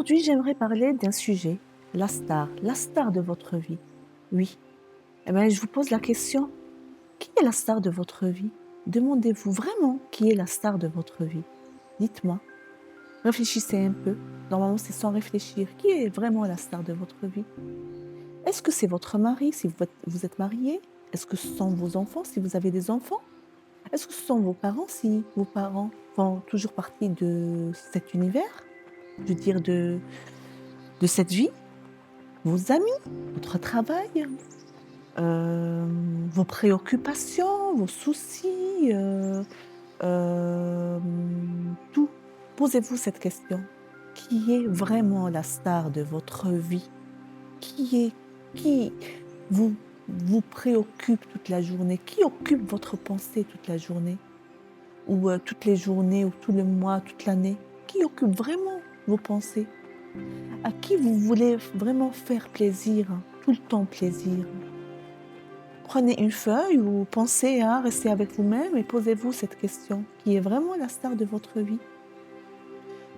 Aujourd'hui, j'aimerais parler d'un sujet, la star de votre vie. Oui, je vous pose la question, qui est la star de votre vie? Demandez-vous vraiment qui est la star de votre vie. Dites-moi, réfléchissez un peu. Normalement, c'est sans réfléchir. Qui est vraiment la star de votre vie? Est-ce que c'est votre mari si vous êtes marié? Est-ce que ce sont vos enfants si vous avez des enfants? Est-ce que ce sont vos parents si vos parents font toujours partie de cet univers? Je veux dire de cette vie? Vos amis, votre travail, vos préoccupations, vos soucis, tout. Posez-vous cette question. Qui est vraiment la star de votre vie? Qui vous vous préoccupe toute la journée? Qui occupe votre pensée toute la journée? Ou, toutes les journées, ou tout le mois, toute l'année? Qui occupe vraiment vos pensées? À qui vous voulez vraiment faire plaisir, tout le temps plaisir? Prenez une feuille ou pensez à rester avec vous-même et posez-vous cette question. Qui est vraiment la star de votre vie?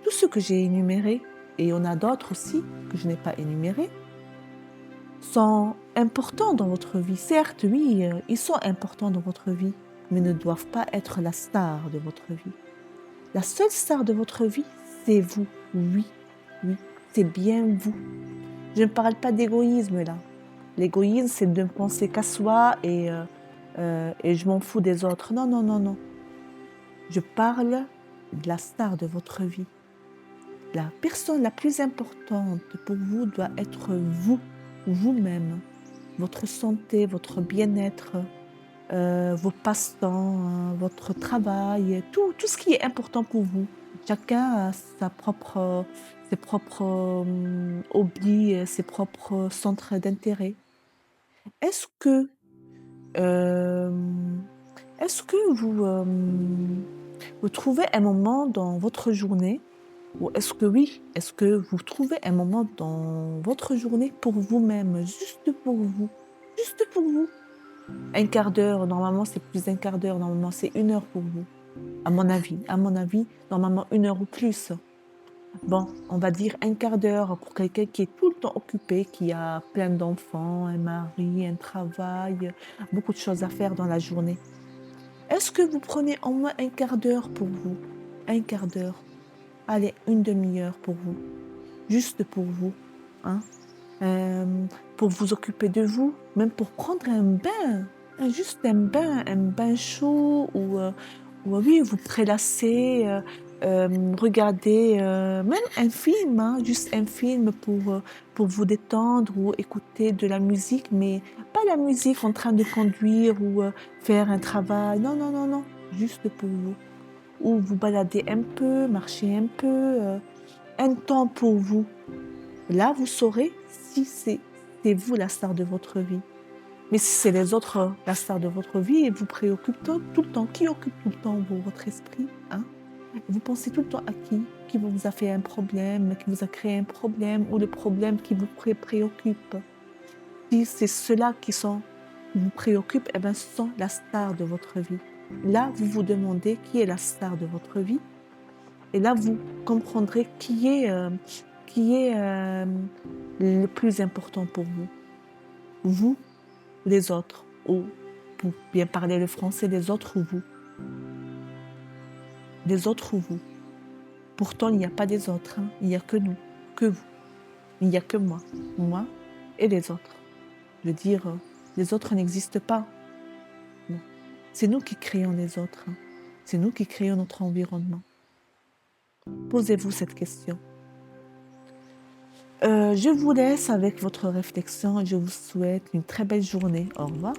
Tout ce que j'ai énuméré, et il y en a d'autres aussi que je n'ai pas énumérés, sont importants dans votre vie. Certes, oui, ils sont importants dans votre vie, mais ne doivent pas être la star de votre vie. La seule star de votre vie, c'est vous. Oui, oui, c'est bien vous. Je ne parle pas d'égoïsme là. L'égoïsme, c'est de ne penser qu'à soi et je m'en fous des autres. Non, non, non, non. Je parle de la star de votre vie. La personne la plus importante pour vous doit être vous, vous-même. Votre santé, votre bien-être, vos passe-temps, votre travail, tout ce qui est important pour vous. Chacun a ses propres hobbies, ses propres centres d'intérêt. Est-ce que, hem, est-ce que vous trouvez un moment dans votre journée ou est-ce que oui, est-ce que vous trouvez un moment dans votre journée pour vous-même, juste pour vous? Juste pour vous? Un quart d'heure, normalement, c'est plus d'un quart d'heure, normalement, c'est 1 heure pour vous, à mon avis, normalement 1 heure ou plus. Bon, on va dire un quart d'heure pour quelqu'un qui est tout le temps occupé, qui a plein d'enfants, un mari, un travail, beaucoup de choses à faire dans la journée. Est-ce que vous prenez au moins un quart d'heure pour vous? Un quart d'heure. Allez, une demi-heure pour vous, juste pour vous, hein? Pour vous occuper de vous, même pour prendre un bain, juste un bain chaud ou oui, vous prélasser, regarder, même un film, hein, juste un film pour vous détendre ou écouter de la musique, mais pas la musique en train de conduire ou, faire un travail. Non, non, non, non, juste pour vous. Ou vous balader un peu, marcher un peu, un temps pour vous. Là, vous saurez si c'est vous la star de votre vie. Mais si c'est les autres, la star de votre vie et vous préoccupe tout le temps, qui occupe tout le temps votre esprit, hein? Vous pensez tout le temps à qui? Qui vous a fait un problème, qui vous a créé un problème ou le problème qui vous préoccupe. Si c'est ceux-là qui vous préoccupent, eh ben, ce sont la star de votre vie. Là, vous vous demandez qui est la star de votre vie et là, vous comprendrez qui est le plus important pour vous. Vous, les autres, ou pour bien parler le français, les autres ou vous. Les autres ou vous. Pourtant, il n'y a pas des autres, hein. Il n'y a que nous, que vous. Il n'y a que moi et les autres. Je veux dire, les autres n'existent pas. Non. C'est nous qui créons les autres, hein. C'est nous qui créons notre environnement. Posez-vous cette question. Je vous laisse avec votre réflexion et je vous souhaite une très belle journée. Au revoir.